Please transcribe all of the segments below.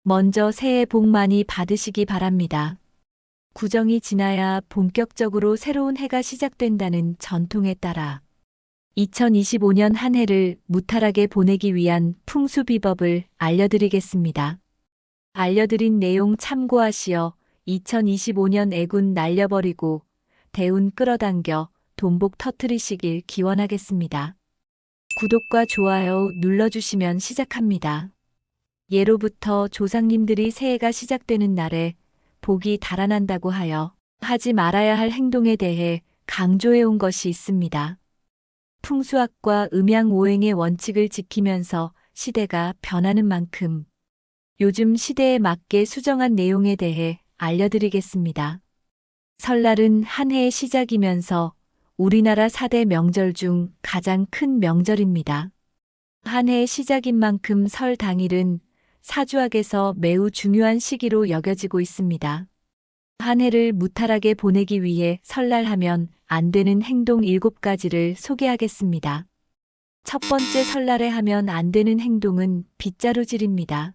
먼저 새해 복 많이 받으시기 바랍니다. 구정이 지나야 본격적으로 새로운 해가 시작된다는 전통에 따라 2025년 한 해를 무탈하게 보내기 위한 풍수비법을 알려드리겠습니다. 알려드린 내용 참고하시어 2025년 애군 날려버리고 대운 끌어당겨 돈복 터트리시길 기원하겠습니다. 구독과 좋아요 눌러주시면 시작합니다. 예로부터 조상님들이 새해가 시작되는 날에 복이 달아난다고 하여 하지 말아야 할 행동에 대해 강조해온 것이 있습니다. 풍수학과 음양오행의 원칙을 지키면서 시대가 변하는 만큼 요즘 시대에 맞게 수정한 내용에 대해 알려드리겠습니다. 설날은 한 해의 시작이면서 우리나라 4대 명절 중 가장 큰 명절입니다. 한 해의 시작인 만큼 설 당일은 사주학에서 매우 중요한 시기로 여겨지고 있습니다. 한 해를 무탈하게 보내기 위해 설날 하면 안 되는 행동 7가지를 소개하겠습니다. 첫 번째, 설날에 하면 안 되는 행동은 빗자루질입니다.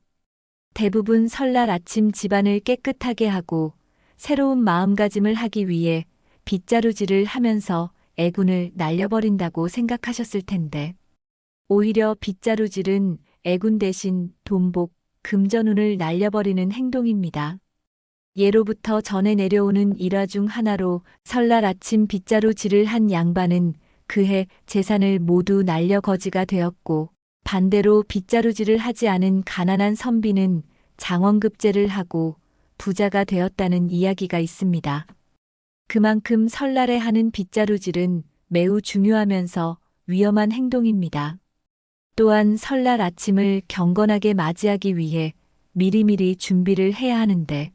대부분 설날 아침 집안을 깨끗하게 하고 새로운 마음가짐을 하기 위해 빗자루질을 하면서 애군을 날려버린다고 생각하셨을 텐데, 오히려 빗자루질은 애군 대신 돈복, 금전운을 날려버리는 행동입니다. 예로부터 전해 내려오는 일화 중 하나로 설날 아침 빗자루질을 한 양반은 그해 재산을 모두 날려 거지가 되었고, 반대로 빗자루질을 하지 않은 가난한 선비는 장원급제를 하고 부자가 되었다는 이야기가 있습니다. 그만큼 설날에 하는 빗자루질은 매우 중요하면서 위험한 행동입니다. 또한 설날 아침을 경건하게 맞이하기 위해 미리미리 준비를 해야 하는데,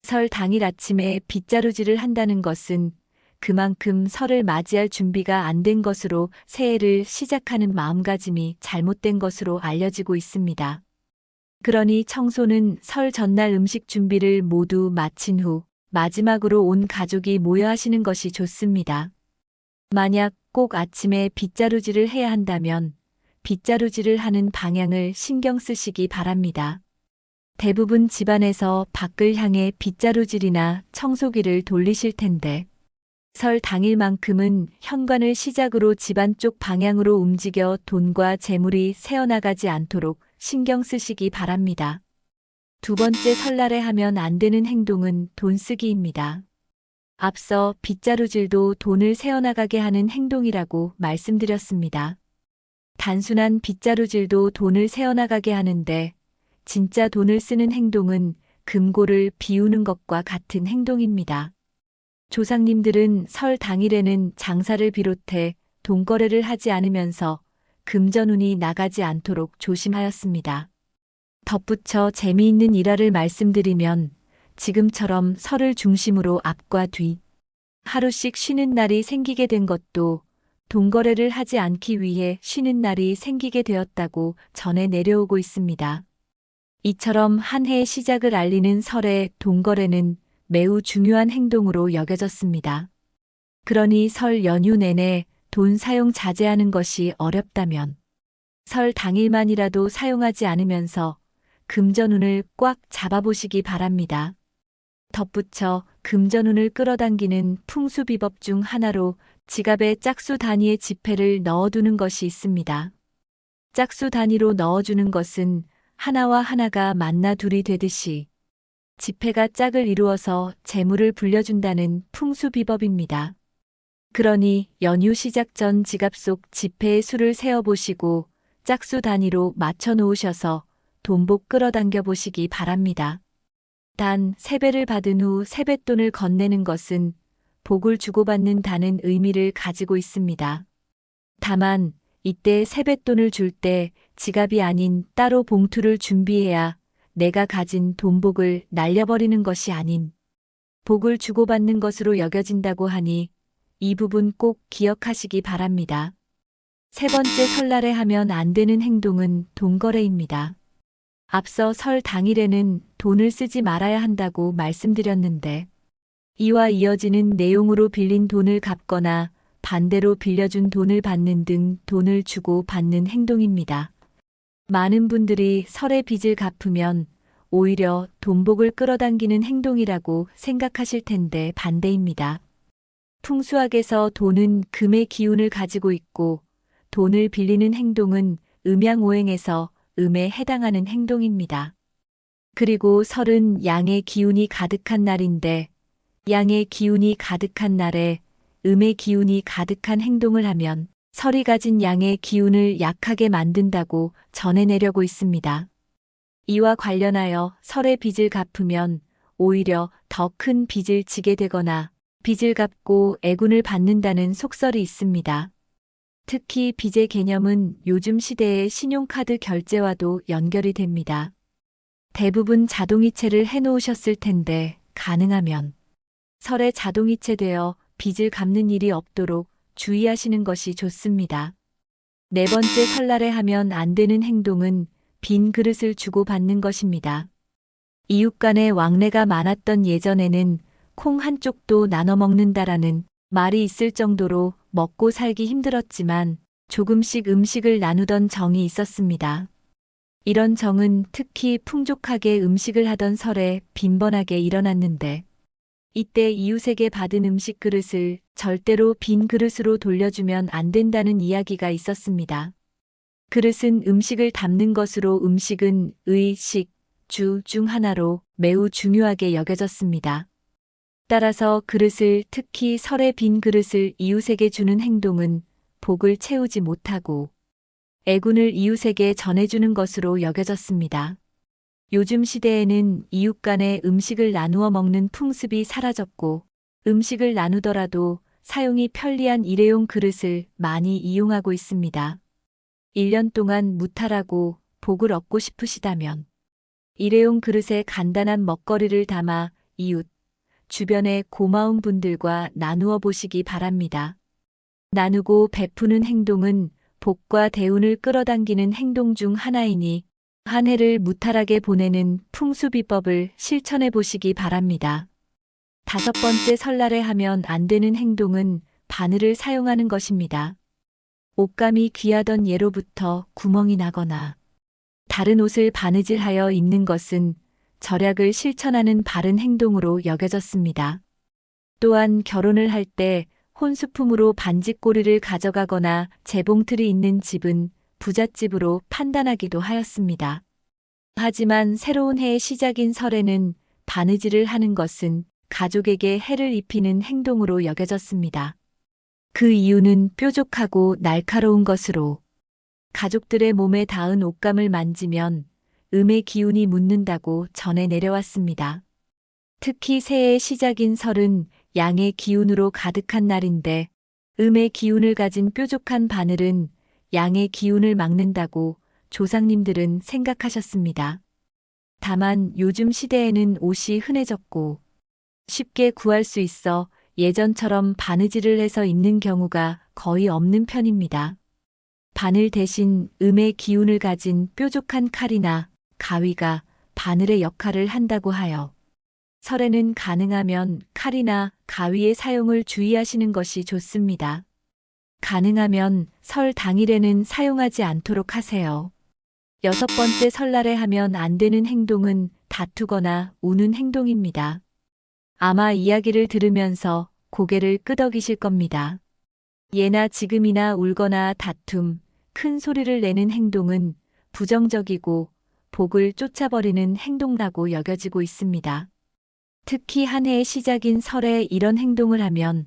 설 당일 아침에 빗자루질을 한다는 것은 그만큼 설을 맞이할 준비가 안 된 것으로 새해를 시작하는 마음가짐이 잘못된 것으로 알려지고 있습니다. 그러니 청소는 설 전날 음식 준비를 모두 마친 후 마지막으로 온 가족이 모여 하시는 것이 좋습니다. 만약 꼭 아침에 빗자루질을 해야 한다면 빗자루질을 하는 방향을 신경 쓰시기 바랍니다. 대부분 집안에서 밖을 향해 빗자루질이나 청소기를 돌리실 텐데, 설 당일만큼은 현관을 시작으로 집안 쪽 방향으로 움직여 돈과 재물이 새어나가지 않도록 신경 쓰시기 바랍니다. 두 번째, 설날에 하면 안 되는 행동은 돈 쓰기입니다. 앞서 빗자루질도 돈을 새어나가게 하는 행동이라고 말씀드렸습니다. 단순한 빗자루질도 돈을 새어나가게 하는데, 진짜 돈을 쓰는 행동은 금고를 비우는 것과 같은 행동입니다. 조상님들은 설 당일에는 장사를 비롯해 돈거래를 하지 않으면서 금전운이 나가지 않도록 조심하였습니다. 덧붙여 재미있는 일화를 말씀드리면, 지금처럼 설을 중심으로 앞과 뒤 하루씩 쉬는 날이 생기게 된 것도 돈거래를 하지 않기 위해 쉬는 날이 생기게 되었다고 전해 내려오고 있습니다. 이처럼 한 해의 시작을 알리는 설의 돈거래는 매우 중요한 행동으로 여겨졌습니다. 그러니 설 연휴 내내 돈 사용 자제하는 것이 어렵다면 설 당일만이라도 사용하지 않으면서 금전운을 꽉 잡아보시기 바랍니다. 덧붙여 금전운을 끌어당기는 풍수비법 중 하나로 지갑에 짝수 단위의 지폐를 넣어두는 것이 있습니다. 짝수 단위로 넣어주는 것은 하나와 하나가 만나 둘이 되듯이 지폐가 짝을 이루어서 재물을 불려준다는 풍수비법입니다. 그러니 연휴 시작 전 지갑 속 지폐의 수를 세어보시고 짝수 단위로 맞춰 놓으셔서 돈복 끌어당겨 보시기 바랍니다. 단, 세배를 받은 후 세뱃돈을 건네는 것은 복을 주고받는다는 의미를 가지고 있습니다. 다만, 이때 세뱃돈을 줄 때 지갑이 아닌 따로 봉투를 준비해야 내가 가진 돈복을 날려버리는 것이 아닌 복을 주고받는 것으로 여겨진다고 하니 이 부분 꼭 기억하시기 바랍니다. 세 번째, 설날에 하면 안 되는 행동은 돈거래입니다. 앞서 설 당일에는 돈을 쓰지 말아야 한다고 말씀드렸는데, 이와 이어지는 내용으로 빌린 돈을 갚거나 반대로 빌려준 돈을 받는 등 돈을 주고 받는 행동입니다. 많은 분들이 설에 빚을 갚으면 오히려 돈복을 끌어당기는 행동이라고 생각하실 텐데 반대입니다. 풍수학에서 돈은 금의 기운을 가지고 있고 돈을 빌리는 행동은 음양오행에서 음에 해당하는 행동입니다. 그리고 설은 양의 기운이 가득한 날인데 양의 기운이 가득한 날에 음의 기운이 가득한 행동을 하면 설이 가진 양의 기운을 약하게 만든다고 전해내려고 있습니다. 이와 관련하여 설의 빚을 갚으면 오히려 더 큰 빚을 지게 되거나 빚을 갚고 애군을 받는다는 속설이 있습니다. 특히 빚의 개념은 요즘 시대의 신용카드 결제와도 연결이 됩니다. 대부분 자동이체를 해놓으셨을 텐데 가능하면 설에 자동이체되어 빚을 갚는 일이 없도록 주의하시는 것이 좋습니다. 네 번째, 설날에 하면 안 되는 행동은 빈 그릇을 주고받는 것입니다. 이웃 간의 왕래가 많았던 예전에는 콩 한 쪽도 나눠 먹는다라는 말이 있을 정도로 먹고 살기 힘들었지만 조금씩 음식을 나누던 정이 있었습니다. 이런 정은 특히 풍족하게 음식을 하던 설에 빈번하게 일어났는데 이때 이웃에게 받은 음식 그릇을 절대로 빈 그릇으로 돌려주면 안 된다는 이야기가 있었습니다. 그릇은 음식을 담는 것으로 음식은 의, 식, 주 중 하나로 매우 중요하게 여겨졌습니다. 따라서 그릇을, 특히 설의 빈 그릇을 이웃에게 주는 행동은 복을 채우지 못하고 애군을 이웃에게 전해주는 것으로 여겨졌습니다. 요즘 시대에는 이웃 간에 음식을 나누어 먹는 풍습이 사라졌고 음식을 나누더라도 사용이 편리한 일회용 그릇을 많이 이용하고 있습니다. 1년 동안 무탈하고 복을 얻고 싶으시다면 일회용 그릇에 간단한 먹거리를 담아 이웃, 주변의 고마운 분들과 나누어 보시기 바랍니다. 나누고 베푸는 행동은 복과 대운을 끌어당기는 행동 중 하나이니 한 해를 무탈하게 보내는 풍수비법을 실천해 보시기 바랍니다. 5번째, 설날에 하면 안 되는 행동은 바늘을 사용하는 것입니다. 옷감이 귀하던 예로부터 구멍이 나거나 다른 옷을 바느질하여 입는 것은 절약을 실천하는 바른 행동으로 여겨졌습니다. 또한 결혼을 할 때 혼수품으로 반지꼬리를 가져가거나 재봉틀이 있는 집은 부잣집으로 판단하기도 하였습니다. 하지만 새로운 해의 시작인 설에는 바느질을 하는 것은 가족에게 해를 입히는 행동으로 여겨졌습니다. 그 이유는 뾰족하고 날카로운 것으로 가족들의 몸에 닿은 옷감을 만지면 음의 기운이 묻는다고 전해 내려왔습니다. 특히 새해의 시작인 설은 양의 기운으로 가득한 날인데 음의 기운을 가진 뾰족한 바늘은 양의 기운을 막는다고 조상님들은 생각하셨습니다. 다만 요즘 시대에는 옷이 흔해졌고 쉽게 구할 수 있어 예전처럼 바느질을 해서 입는 경우가 거의 없는 편입니다. 바늘 대신 음의 기운을 가진 뾰족한 칼이나 가위가 바늘의 역할을 한다고 하여 설에는 가능하면 칼이나 가위의 사용을 주의하시는 것이 좋습니다. 가능하면 설 당일에는 사용하지 않도록 하세요. 6번째, 설날에 하면 안 되는 행동은 다투거나 우는 행동입니다. 아마 이야기를 들으면서 고개를 끄덕이실 겁니다. 예나 지금이나 울거나 다툼, 큰 소리를 내는 행동은 부정적이고 복을 쫓아버리는 행동이라고 여겨지고 있습니다. 특히 한 해의 시작인 설에 이런 행동을 하면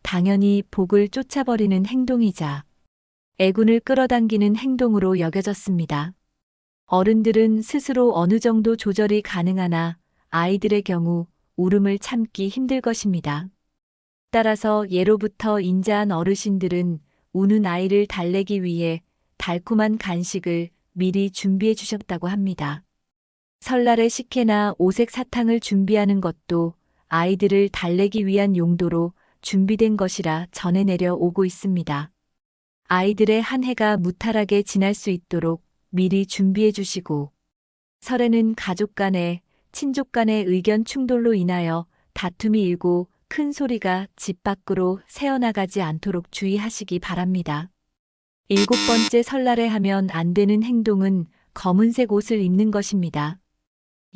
당연히 복을 쫓아버리는 행동이자 애군을 끌어당기는 행동으로 여겨졌습니다. 어른들은 스스로 어느 정도 조절이 가능하나 아이들의 경우 울음을 참기 힘들 것입니다. 따라서 예로부터 인자한 어르신들은 우는 아이를 달래기 위해 달콤한 간식을 미리 준비해 주셨다고 합니다. 설날에 식혜나 오색 사탕을 준비하는 것도 아이들을 달래기 위한 용도로 준비된 것이라 전해 내려오고 있습니다. 아이들의 한 해가 무탈하게 지날 수 있도록 미리 준비해 주시고 설에는 가족 간에 친족 간의 의견 충돌로 인하여 다툼이 일고 큰 소리가 집 밖으로 새어나가지 않도록 주의하시기 바랍니다. 7번째, 설날에 하면 안 되는 행동은 검은색 옷을 입는 것입니다.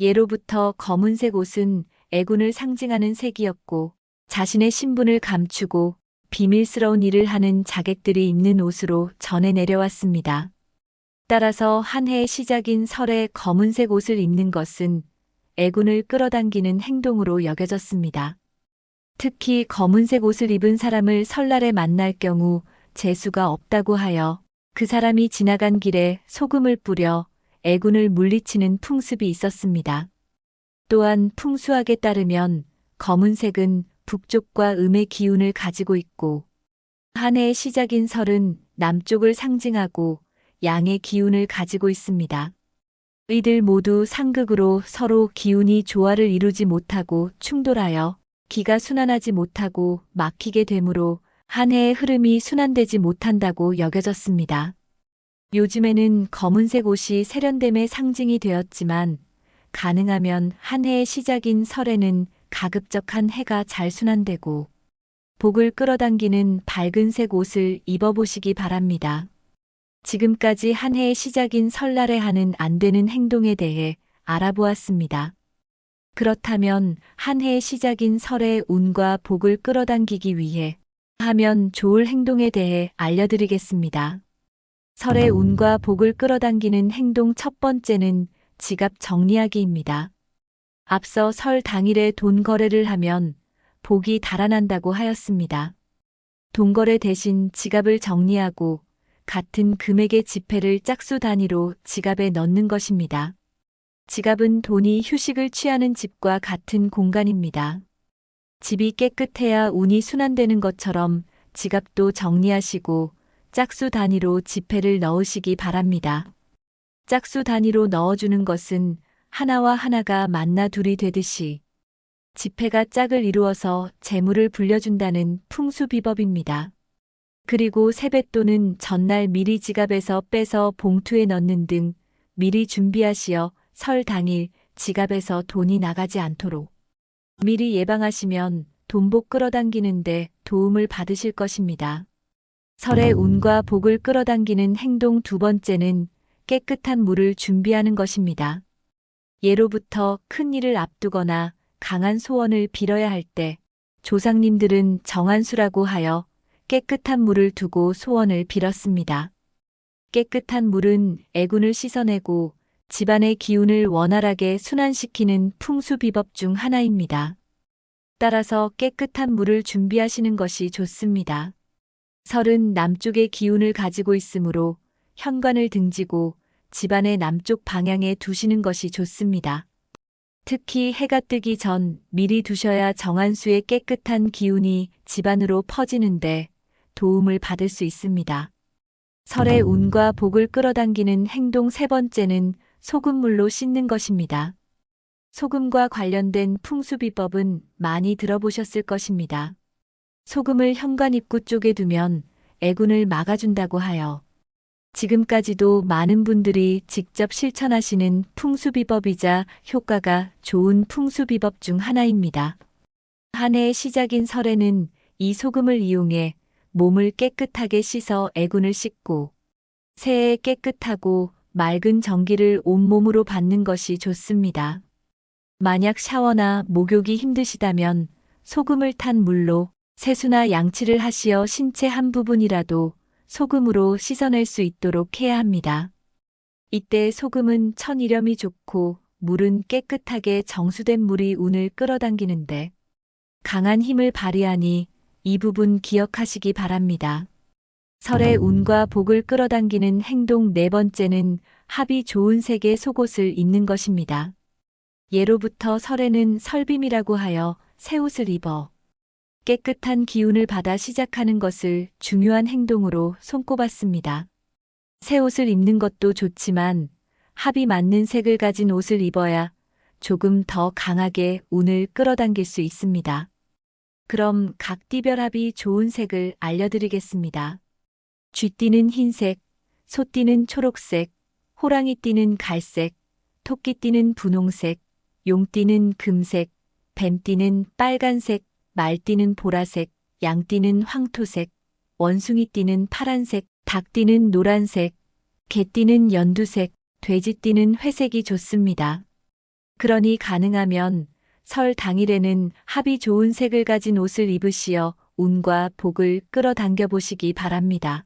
예로부터 검은색 옷은 애군을 상징하는 색이었고 자신의 신분을 감추고 비밀스러운 일을 하는 자객들이 입는 옷으로 전해 내려왔습니다. 따라서 한 해의 시작인 설에 검은색 옷을 입는 것은 애군을 끌어당기는 행동으로 여겨졌습니다. 특히 검은색 옷을 입은 사람을 설날에 만날 경우 재수가 없다고 하여 그 사람이 지나간 길에 소금을 뿌려 애군을 물리치는 풍습이 있었습니다. 또한 풍수학에 따르면 검은색은 북쪽과 음의 기운을 가지고 있고 한 해의 시작인 설은 남쪽을 상징하고 양의 기운을 가지고 있습니다. 이들 모두 상극으로 서로 기운이 조화를 이루지 못하고 충돌하여 기가 순환하지 못하고 막히게 되므로 한 해의 흐름이 순환되지 못한다고 여겨졌습니다. 요즘에는 검은색 옷이 세련됨의 상징이 되었지만 가능하면 한 해의 시작인 설에는 가급적한 해가 잘 순환되고 복을 끌어당기는 밝은색 옷을 입어보시기 바랍니다. 지금까지 한 해의 시작인 설날에 하는 안 되는 행동에 대해 알아보았습니다. 그렇다면 한 해의 시작인 설의 운과 복을 끌어당기기 위해 하면 좋을 행동에 대해 알려드리겠습니다. 설의 운과 복을 끌어당기는 행동 첫 번째는 지갑 정리하기입니다. 앞서 설 당일에 돈 거래를 하면 복이 달아난다고 하였습니다. 돈 거래 대신 지갑을 정리하고 같은 금액의 지폐를 짝수 단위로 지갑에 넣는 것입니다. 지갑은 돈이 휴식을 취하는 집과 같은 공간입니다. 집이 깨끗해야 운이 순환되는 것처럼 지갑도 정리하시고 짝수 단위로 지폐를 넣으시기 바랍니다. 짝수 단위로 넣어주는 것은 하나와 하나가 만나 둘이 되듯이 지폐가 짝을 이루어서 재물을 불려준다는 풍수비법입니다. 그리고 세뱃돈은 전날 미리 지갑에서 빼서 봉투에 넣는 등 미리 준비하시어 설 당일 지갑에서 돈이 나가지 않도록 미리 예방하시면 돈복 끌어당기는데 도움을 받으실 것입니다. 설의 운과 복을 끌어당기는 행동 두 번째는 깨끗한 물을 준비하는 것입니다. 예로부터 큰 일을 앞두거나 강한 소원을 빌어야 할 때 조상님들은 정한수라고 하여 깨끗한 물을 두고 소원을 빌었습니다. 깨끗한 물은 애군을 씻어내고 집안의 기운을 원활하게 순환시키는 풍수비법 중 하나입니다. 따라서 깨끗한 물을 준비하시는 것이 좋습니다. 설은 남쪽의 기운을 가지고 있으므로 현관을 등지고 집안의 남쪽 방향에 두시는 것이 좋습니다. 특히 해가 뜨기 전 미리 두셔야 정한수의 깨끗한 기운이 집안으로 퍼지는데 도움을 받을 수 있습니다. 설의 운과 복을 끌어당기는 행동 세 번째는 소금물로 씻는 것입니다. 소금과 관련된 풍수비법은 많이 들어보셨을 것입니다. 소금을 현관 입구 쪽에 두면 애군을 막아준다고 하여 지금까지도 많은 분들이 직접 실천하시는 풍수비법이자 효과가 좋은 풍수비법 중 하나입니다. 한 해의 시작인 설에는 이 소금을 이용해 몸을 깨끗하게 씻어 애군을 씻고 새해 깨끗하고 맑은 전기를 온몸으로 받는 것이 좋습니다. 만약 샤워나 목욕이 힘드시다면 소금을 탄 물로 세수나 양치를 하시어 신체 한 부분이라도 소금으로 씻어낼 수 있도록 해야 합니다. 이때 소금은 천일염이 좋고 물은 깨끗하게 정수된 물이 운을 끌어당기는데 강한 힘을 발휘하니 이 부분 기억하시기 바랍니다. 설의 운과 복을 끌어당기는 행동 네 번째는 합이 좋은 색의 속옷을 입는 것입니다. 예로부터 설에는 설빔이라고 하여 새 옷을 입어 깨끗한 기운을 받아 시작하는 것을 중요한 행동으로 손꼽았습니다. 새 옷을 입는 것도 좋지만 합이 맞는 색을 가진 옷을 입어야 조금 더 강하게 운을 끌어당길 수 있습니다. 그럼 각 띠별 합이 좋은 색을 알려드리겠습니다. 쥐띠는 흰색, 소띠는 초록색, 호랑이띠는 갈색, 토끼띠는 분홍색, 용띠는 금색, 뱀띠는 빨간색, 말띠는 보라색, 양띠는 황토색, 원숭이띠는 파란색, 닭띠는 노란색, 개띠는 연두색, 돼지띠는 회색이 좋습니다. 그러니 가능하면 설 당일에는 합이 좋은 색을 가진 옷을 입으시어 운과 복을 끌어당겨 보시기 바랍니다.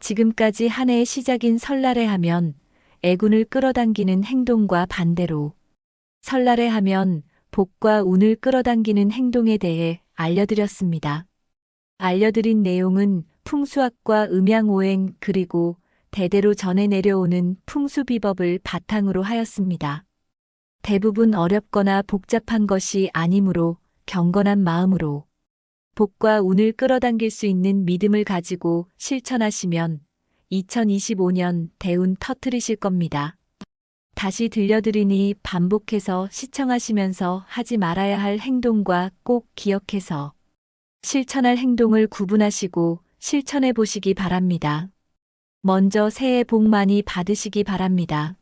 지금까지 한 해의 시작인 설날에 하면 애군을 끌어당기는 행동과 반대로 설날에 하면 복과 운을 끌어당기는 행동에 대해 알려드렸습니다. 알려드린 내용은 풍수학과 음양오행 그리고 대대로 전해 내려오는 풍수비법을 바탕으로 하였습니다. 대부분 어렵거나 복잡한 것이 아니므로 경건한 마음으로 복과 운을 끌어당길 수 있는 믿음을 가지고 실천하시면 2025년 대운 터뜨리실 겁니다. 다시 들려드리니 반복해서 시청하시면서 하지 말아야 할 행동과 꼭 기억해서 실천할 행동을 구분하시고 실천해 보시기 바랍니다. 먼저 새해 복 많이 받으시기 바랍니다.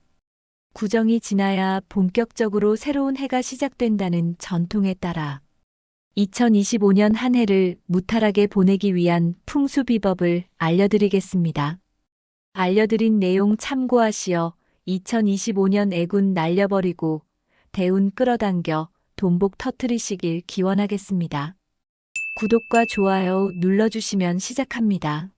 구정이 지나야 본격적으로 새로운 해가 시작된다는 전통에 따라 2025년 한 해를 무탈하게 보내기 위한 풍수비법을 알려드리겠습니다. 알려드린 내용 참고하시어 2025년 애군 날려버리고 대운 끌어당겨 돈복 터뜨리시길 기원하겠습니다. 구독과 좋아요 눌러주시면 시작합니다.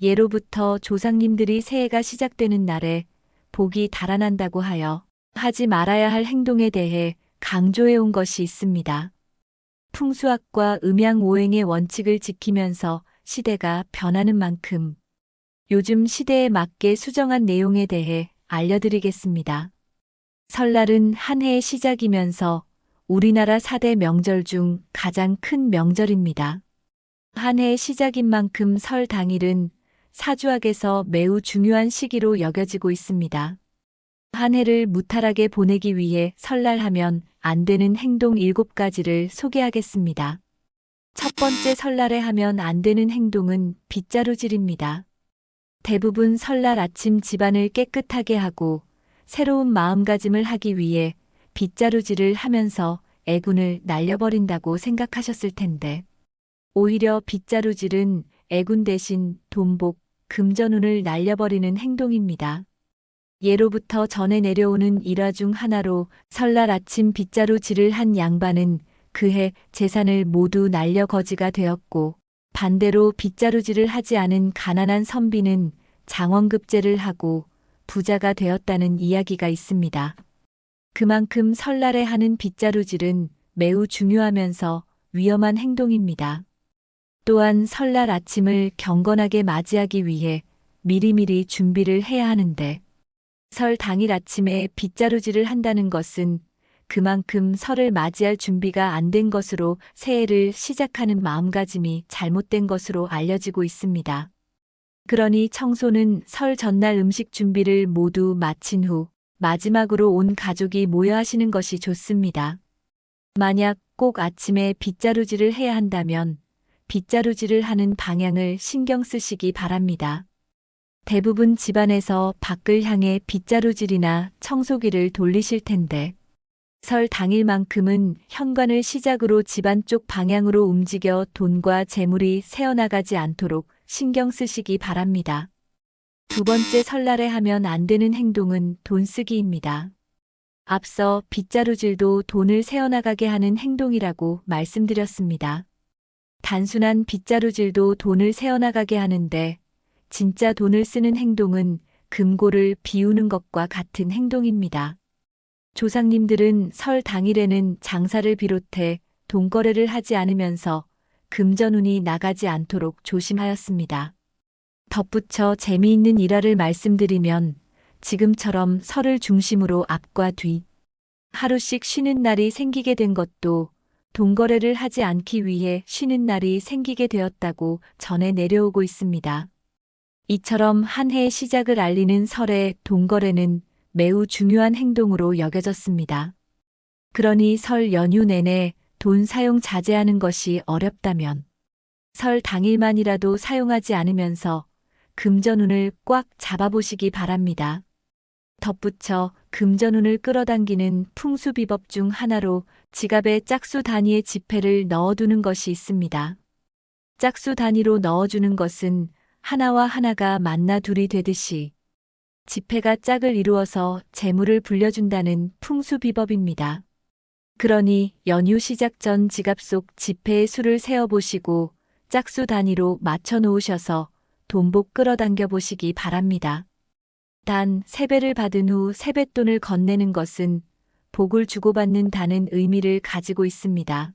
예로부터 조상님들이 새해가 시작되는 날에 복이 달아난다고 하여 하지 말아야 할 행동에 대해 강조해온 것이 있습니다. 풍수학과 음양오행의 원칙을 지키면서 시대가 변하는 만큼 요즘 시대에 맞게 수정한 내용에 대해 알려드리겠습니다. 설날은 한 해의 시작이면서 우리나라 4대 명절 중 가장 큰 명절입니다. 한 해의 시작인 만큼 설 당일은 사주학에서 매우 중요한 시기로 여겨지고 있습니다. 한 해를 무탈하게 보내기 위해 설날 하면 안 되는 행동 7가지를 소개하겠습니다. 첫 번째 설날에 하면 안 되는 행동은 빗자루질입니다. 대부분 설날 아침 집안을 깨끗하게 하고 새로운 마음가짐을 하기 위해 빗자루질을 하면서 애군을 날려버린다고 생각하셨을 텐데 오히려 빗자루질은 애군 대신 돈복, 금전운을 날려버리는 행동입니다. 예로부터 전해 내려오는 일화 중 하나로 설날 아침 빗자루질을 한 양반은 그해 재산을 모두 날려 거지가 되었고 반대로 빗자루질을 하지 않은 가난한 선비는 장원급제를 하고 부자가 되었다는 이야기가 있습니다. 그만큼 설날에 하는 빗자루질은 매우 중요하면서 위험한 행동입니다. 또한 설날 아침을 경건하게 맞이하기 위해 미리미리 준비를 해야 하는데 설 당일 아침에 빗자루질을 한다는 것은 그만큼 설을 맞이할 준비가 안 된 것으로 새해를 시작하는 마음가짐이 잘못된 것으로 알려지고 있습니다. 그러니 청소는 설 전날 음식 준비를 모두 마친 후 마지막으로 온 가족이 모여 하시는 것이 좋습니다. 만약 꼭 아침에 빗자루질을 해야 한다면 빗자루질을 하는 방향을 신경 쓰시기 바랍니다. 대부분 집안에서 밖을 향해 빗자루질이나 청소기를 돌리실 텐데 설 당일만큼은 현관을 시작으로 집안 쪽 방향으로 움직여 돈과 재물이 새어나가지 않도록 신경 쓰시기 바랍니다. 두 번째 설날에 하면 안 되는 행동은 돈 쓰기입니다. 앞서 빗자루질도 돈을 새어나가게 하는 행동이라고 말씀드렸습니다. 단순한 빗자루질도 돈을 새어나가게 하는데 진짜 돈을 쓰는 행동은 금고를 비우는 것과 같은 행동입니다. 조상님들은 설 당일에는 장사를 비롯해 돈거래를 하지 않으면서 금전운이 나가지 않도록 조심하였습니다. 덧붙여 재미있는 일화를 말씀드리면 지금처럼 설을 중심으로 앞과 뒤 하루씩 쉬는 날이 생기게 된 것도 돈거래를 하지 않기 위해 쉬는 날이 생기게 되었다고 전해 내려오고 있습니다. 이처럼 한 해의 시작을 알리는 설의 돈거래는 매우 중요한 행동으로 여겨졌습니다. 그러니 설 연휴 내내 돈 사용 자제하는 것이 어렵다면 설 당일만이라도 사용하지 않으면서 금전운을 꽉 잡아보시기 바랍니다. 덧붙여 금전운을 끌어당기는 풍수비법 중 하나로 지갑에 짝수 단위의 지폐를 넣어두는 것이 있습니다. 짝수 단위로 넣어주는 것은 하나와 하나가 만나 둘이 되듯이 지폐가 짝을 이루어서 재물을 불려준다는 풍수 비법입니다. 그러니 연휴 시작 전 지갑 속 지폐의 수를 세어보시고 짝수 단위로 맞춰 놓으셔서 돈복 끌어당겨 보시기 바랍니다. 단 세배를 받은 후 세뱃돈을 건네는 것은 복을 주고받는다는 의미를 가지고 있습니다.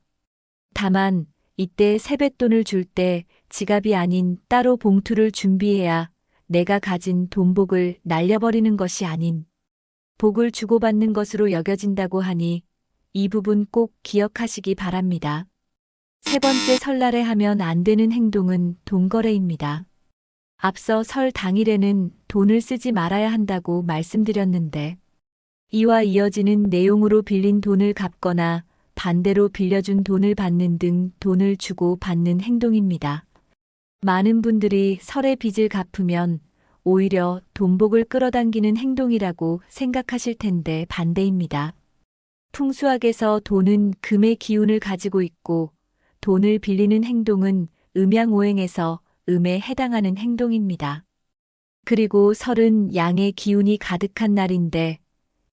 다만 이때 세뱃돈을 줄 때 지갑이 아닌 따로 봉투를 준비해야 내가 가진 돈복을 날려버리는 것이 아닌 복을 주고받는 것으로 여겨진다고 하니 이 부분 꼭 기억하시기 바랍니다. 세 번째 설날에 하면 안 되는 행동은 돈거래입니다. 앞서 설 당일에는 돈을 쓰지 말아야 한다고 말씀드렸는데 이와 이어지는 내용으로 빌린 돈을 갚거나 반대로 빌려준 돈을 받는 등 돈을 주고 받는 행동입니다. 많은 분들이 설에 빚을 갚으면 오히려 돈복을 끌어당기는 행동이라고 생각하실 텐데 반대입니다. 풍수학에서 돈은 금의 기운을 가지고 있고 돈을 빌리는 행동은 음양오행에서 음에 해당하는 행동입니다. 그리고 설은 양의 기운이 가득한 날인데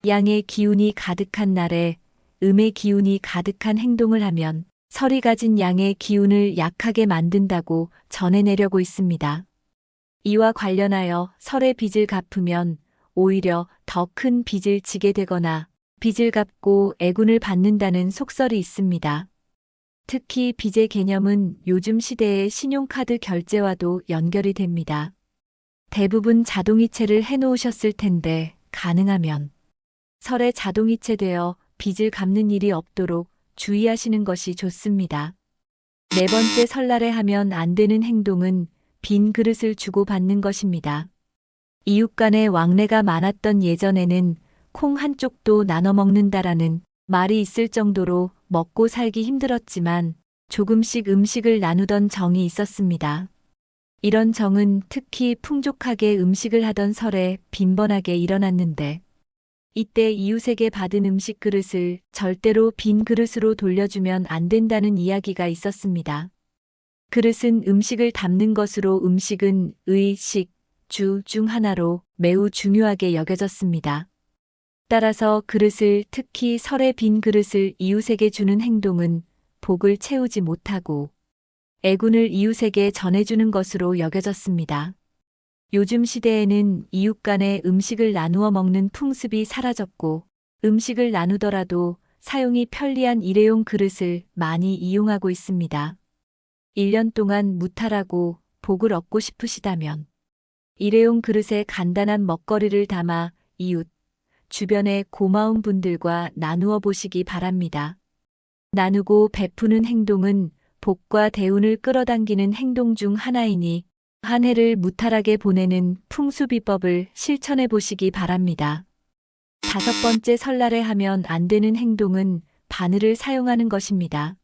양의 기운이 가득한 날에 음의 기운이 가득한 행동을 하면 설이 가진 양의 기운을 약하게 만든다고 전해내려고 있습니다. 이와 관련하여 설의 빚을 갚으면 오히려 더 큰 빚을 지게 되거나 빚을 갚고 애군을 받는다는 속설이 있습니다. 특히 빚의 개념은 요즘 시대의 신용카드 결제와도 연결이 됩니다. 대부분 자동이체를 해놓으셨을 텐데 가능하면 설에 자동이체되어 빚을 갚는 일이 없도록 주의하시는 것이 좋습니다. 네 번째 설날에 하면 안 되는 행동은 빈 그릇을 주고받는 것입니다. 이웃 간의 왕래가 많았던 예전에는 콩 한쪽도 나눠 먹는다라는 말이 있을 정도로 먹고 살기 힘들었지만 조금씩 음식을 나누던 정이 있었습니다. 이런 정은 특히 풍족하게 음식을 하던 설에 빈번하게 일어났는데 이때 이웃에게 받은 음식 그릇을 절대로 빈 그릇으로 돌려주면 안 된다는 이야기가 있었습니다. 그릇은 음식을 담는 것으로 음식은 의, 식, 주 중 하나로 매우 중요하게 여겨졌습니다. 따라서 그릇을 특히 설의 빈 그릇을 이웃에게 주는 행동은 복을 채우지 못하고 애군을 이웃에게 전해주는 것으로 여겨졌습니다. 요즘 시대에는 이웃 간에 음식을 나누어 먹는 풍습이 사라졌고 음식을 나누더라도 사용이 편리한 일회용 그릇을 많이 이용하고 있습니다. 1년 동안 무탈하고 복을 얻고 싶으시다면 일회용 그릇에 간단한 먹거리를 담아 이웃, 주변의 고마운 분들과 나누어 보시기 바랍니다. 나누고 베푸는 행동은 복과 대운을 끌어당기는 행동 중 하나이니 한 해를 무탈하게 보내는 풍수비법을 실천해 보시기 바랍니다. 다섯 번째 설날에 하면 안 되는 행동은 바늘을 사용하는 것입니다.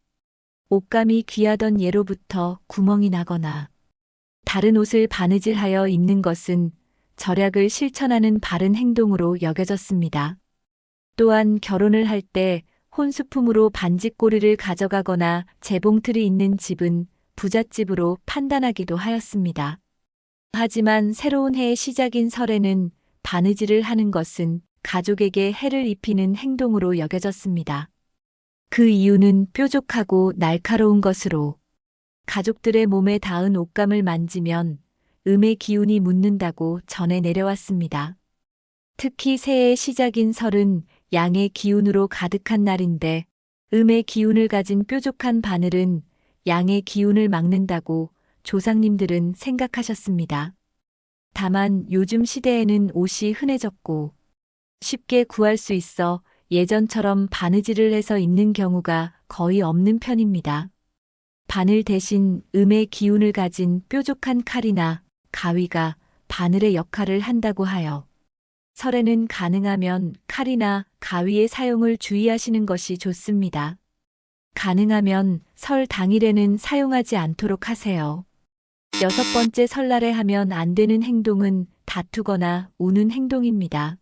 옷감이 귀하던 예로부터 구멍이 나거나 다른 옷을 바느질하여 입는 것은 절약을 실천하는 바른 행동으로 여겨졌습니다. 또한 결혼을 할 때 혼수품으로 반지꼬리를 가져가거나 재봉틀이 있는 집은 부잣집으로 판단하기도 하였습니다. 하지만 새로운 해의 시작인 설에는 바느질을 하는 것은 가족에게 해를 입히는 행동으로 여겨졌습니다. 그 이유는 뾰족하고 날카로운 것으로 가족들의 몸에 닿은 옷감을 만지면 음의 기운이 묻는다고 전해 내려왔습니다. 특히 새해의 시작인 설은 양의 기운으로 가득한 날인데 음의 기운을 가진 뾰족한 바늘은 양의 기운을 막는다고 조상님들은 생각하셨습니다. 다만 요즘 시대에는 옷이 흔해졌고 쉽게 구할 수 있어 예전처럼 바느질을 해서 입는 경우가 거의 없는 편입니다. 바늘 대신 음의 기운을 가진 뾰족한 칼이나 가위가 바늘의 역할을 한다고 하여 설에는 가능하면 칼이나 가위의 사용을 주의하시는 것이 좋습니다. 가능하면 설 당일에는 사용하지 않도록 하세요. 여섯 번째 설날에 하면 안 되는 행동은 다투거나 우는 행동입니다.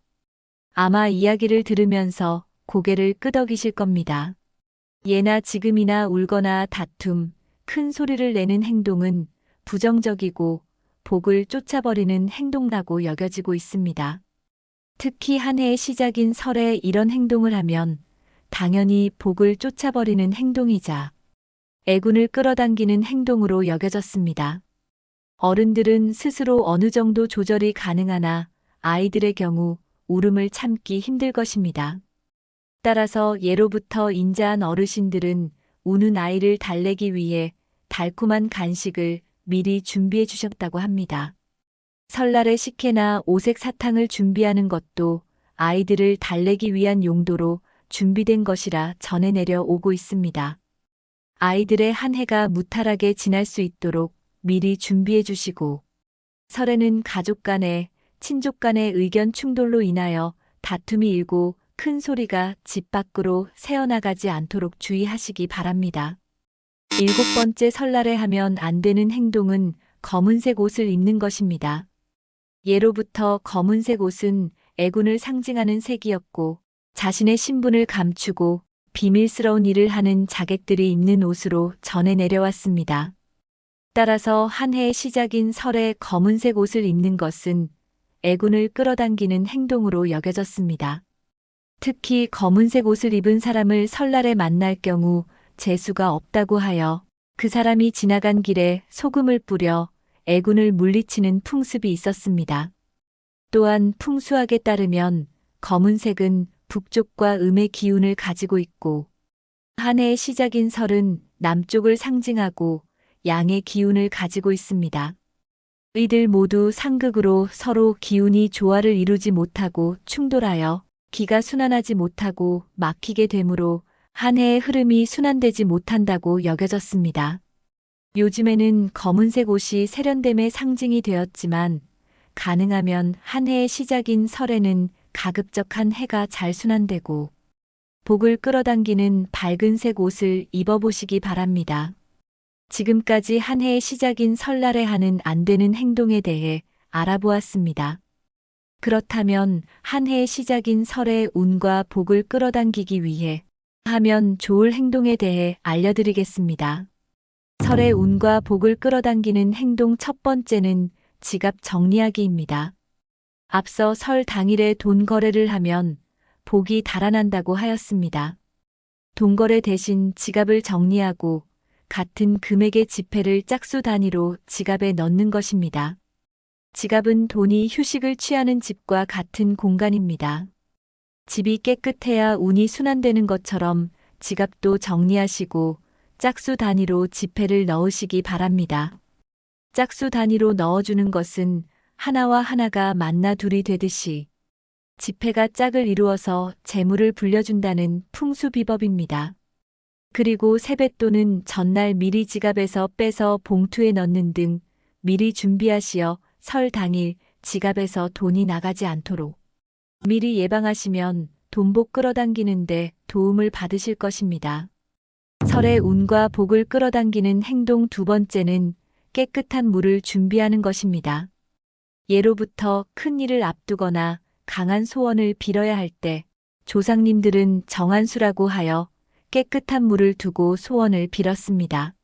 아마 이야기를 들으면서 고개를 끄덕이실 겁니다. 예나 지금이나 울거나 다툼, 큰 소리를 내는 행동은 부정적이고 복을 쫓아버리는 행동이라고 여겨지고 있습니다. 특히 한 해의 시작인 설에 이런 행동을 하면 당연히 복을 쫓아버리는 행동이자 애군을 끌어당기는 행동으로 여겨졌습니다. 어른들은 스스로 어느 정도 조절이 가능하나 아이들의 경우 울음을 참기 힘들 것입니다. 따라서 예로부터 인자한 어르신들은 우는 아이를 달래기 위해 달콤한 간식을 미리 준비해 주셨다고 합니다. 설날에 식혜나 오색 사탕을 준비하는 것도 아이들을 달래기 위한 용도로 준비된 것이라 전해 내려오고 있습니다. 아이들의 한 해가 무탈하게 지날 수 있도록 미리 준비해 주시고, 설에는 가족 간에, 친족 간의 의견 충돌로 인하여 다툼이 일고 큰 소리가 집 밖으로 새어나가지 않도록 주의하시기 바랍니다. 7번째 설날에 하면 안 되는 행동은 검은색 옷을 입는 것입니다. 예로부터 검은색 옷은 애군을 상징하는 색이었고, 자신의 신분을 감추고 비밀스러운 일을 하는 자객들이 입는 옷으로 전해 내려왔습니다. 따라서 한 해의 시작인 설에 검은색 옷을 입는 것은 애군을 끌어당기는 행동으로 여겨졌습니다. 특히 검은색 옷을 입은 사람을 설날에 만날 경우 재수가 없다고 하여 그 사람이 지나간 길에 소금을 뿌려 애군을 물리치는 풍습이 있었습니다. 또한 풍수학에 따르면 검은색은 북쪽과 음의 기운을 가지고 있고, 한 해의 시작인 설은 남쪽을 상징하고 양의 기운을 가지고 있습니다. 이들 모두 상극으로 서로 기운이 조화를 이루지 못하고 충돌하여 기가 순환하지 못하고 막히게 되므로 한 해의 흐름이 순환되지 못한다고 여겨졌습니다. 요즘에는 검은색 옷이 세련됨의 상징이 되었지만, 가능하면 한 해의 시작인 설에는 가급적한 해가 잘 순환되고 복을 끌어당기는 밝은색 옷을 입어보시기 바랍니다. 지금까지 한 해의 시작인 설날에 하는 안 되는 행동에 대해 알아보았습니다. 그렇다면 한 해의 시작인 설의 운과 복을 끌어당기기 위해 하면 좋을 행동에 대해 알려드리겠습니다. 설의 운과 복을 끌어당기는 행동 첫 번째는 지갑 정리하기입니다. 앞서 설 당일에 돈 거래를 하면 복이 달아난다고 하였습니다. 돈 거래 대신 지갑을 정리하고 같은 금액의 지폐를 짝수 단위로 지갑에 넣는 것입니다. 지갑은 돈이 휴식을 취하는 집과 같은 공간입니다. 집이 깨끗해야 운이 순환되는 것처럼 지갑도 정리하시고 짝수 단위로 지폐를 넣으시기 바랍니다. 짝수 단위로 넣어주는 것은 하나와 하나가 만나 둘이 되듯이 지폐가 짝을 이루어서 재물을 불려준다는 풍수비법입니다. 그리고 세뱃돈은 전날 미리 지갑에서 빼서 봉투에 넣는 등 미리 준비하시어 설 당일 지갑에서 돈이 나가지 않도록 미리 예방하시면 돈복 끌어당기는데 도움을 받으실 것입니다. 설의 운과 복을 끌어당기는 행동 두 번째는 깨끗한 물을 준비하는 것입니다. 예로부터 큰 일을 앞두거나 강한 소원을 빌어야 할 때 조상님들은 정한수라고 하여 깨끗한 물을 두고 소원을 빌었습니다.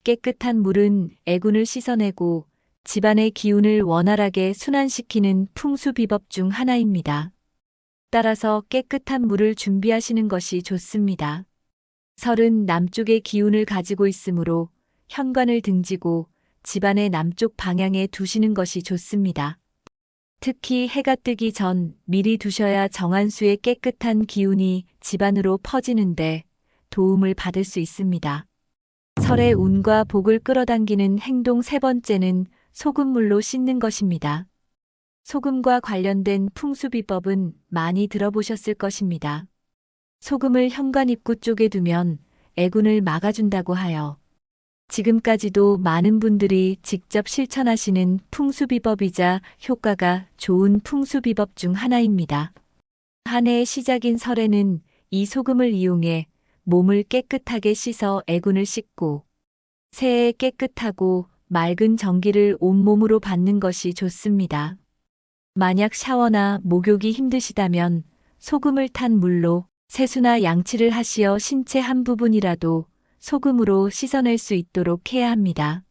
깨끗한 물은 애군을 씻어내고 집안의 기운을 원활하게 순환시키는 풍수비법 중 하나입니다. 따라서 깨끗한 물을 준비하시는 것이 좋습니다. 설은 남쪽의 기운을 가지고 있으므로 현관을 등지고 집안의 남쪽 방향에 두시는 것이 좋습니다. 특히 해가 뜨기 전 미리 두셔야 정한수의 깨끗한 기운이 집안으로 퍼지는데 도움을 받을 수 있습니다. 설의 운과 복을 끌어당기는 행동 세 번째는 소금물로 씻는 것입니다. 소금과 관련된 풍수비법은 많이 들어보셨을 것입니다. 소금을 현관 입구 쪽에 두면 애군을 막아준다고 하여 지금까지도 많은 분들이 직접 실천하시는 풍수비법이자 효과가 좋은 풍수비법 중 하나입니다. 한 해의 시작인 설에는 이 소금을 이용해 몸을 깨끗하게 씻어 애군을 씻고 새해 깨끗하고 맑은 전기를 온몸으로 받는 것이 좋습니다. 만약 샤워나 목욕이 힘드시다면 소금을 탄 물로 세수나 양치를 하시어 신체 한 부분이라도 소금으로 씻어낼 수 있도록 해야 합니다.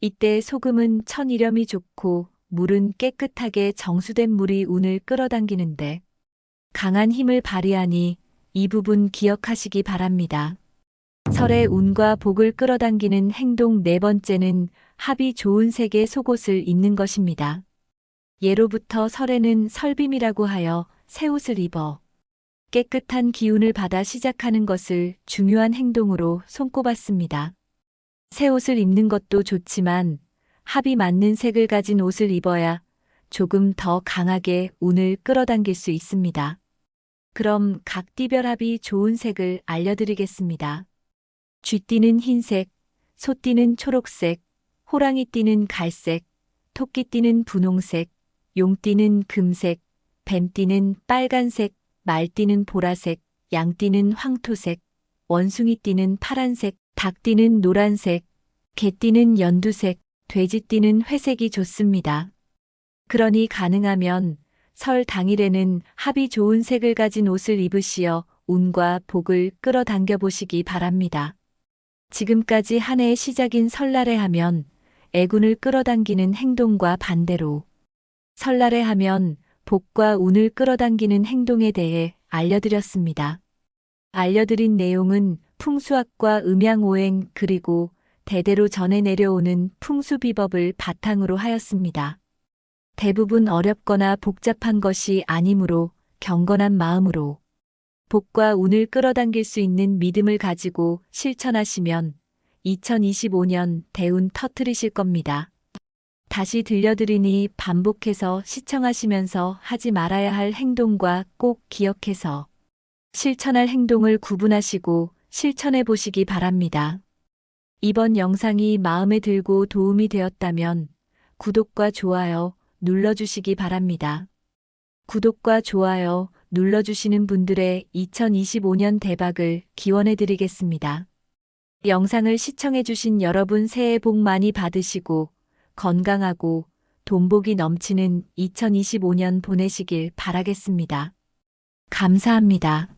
이때 소금은 천일염이 좋고 물은 깨끗하게 정수된 물이 운을 끌어당기는데 강한 힘을 발휘하니 이 부분 기억하시기 바랍니다. 설의 운과 복을 끌어당기는 행동 네 번째는 합이 좋은 색의 속옷을 입는 것입니다. 예로부터 설에는 설빔이라고 하여 새 옷을 입어 깨끗한 기운을 받아 시작하는 것을 중요한 행동으로 손꼽았습니다. 새 옷을 입는 것도 좋지만 합이 맞는 색을 가진 옷을 입어야 조금 더 강하게 운을 끌어당길 수 있습니다. 그럼 각 띠별 합이 좋은 색을 알려드리겠습니다. 쥐띠는 흰색, 소띠는 초록색, 호랑이띠는 갈색, 토끼띠는 분홍색, 용띠는 금색, 뱀띠는 빨간색, 말띠는 보라색, 양띠는 황토색, 원숭이띠는 파란색, 닭띠는 노란색, 개띠는 연두색, 돼지띠는 회색이 좋습니다. 그러니 가능하면 설 당일에는 합이 좋은 색을 가진 옷을 입으시어 운과 복을 끌어당겨 보시기 바랍니다. 지금까지 한 해의 시작인 설날에 하면 애군을 끌어당기는 행동과 반대로 설날에 하면 복과 운을 끌어당기는 행동에 대해 알려드렸습니다. 알려드린 내용은 풍수학과 음양오행 그리고 대대로 전해 내려오는 풍수비법을 바탕으로 하였습니다. 대부분 어렵거나 복잡한 것이 아니므로 경건한 마음으로 복과 운을 끌어당길 수 있는 믿음을 가지고 실천하시면 2025년 대운 터뜨리실 겁니다. 다시 들려드리니 반복해서 시청하시면서 하지 말아야 할 행동과 꼭 기억해서 실천할 행동을 구분하시고 실천해 보시기 바랍니다. 이번 영상이 마음에 들고 도움이 되었다면 구독과 좋아요 눌러주시기 바랍니다. 구독과 좋아요 눌러주시는 분들의 2025년 대박을 기원해 드리겠습니다. 영상을 시청해 주신 여러분 새해 복 많이 받으시고 건강하고 돈복이 넘치는 2025년 보내시길 바라겠습니다. 감사합니다.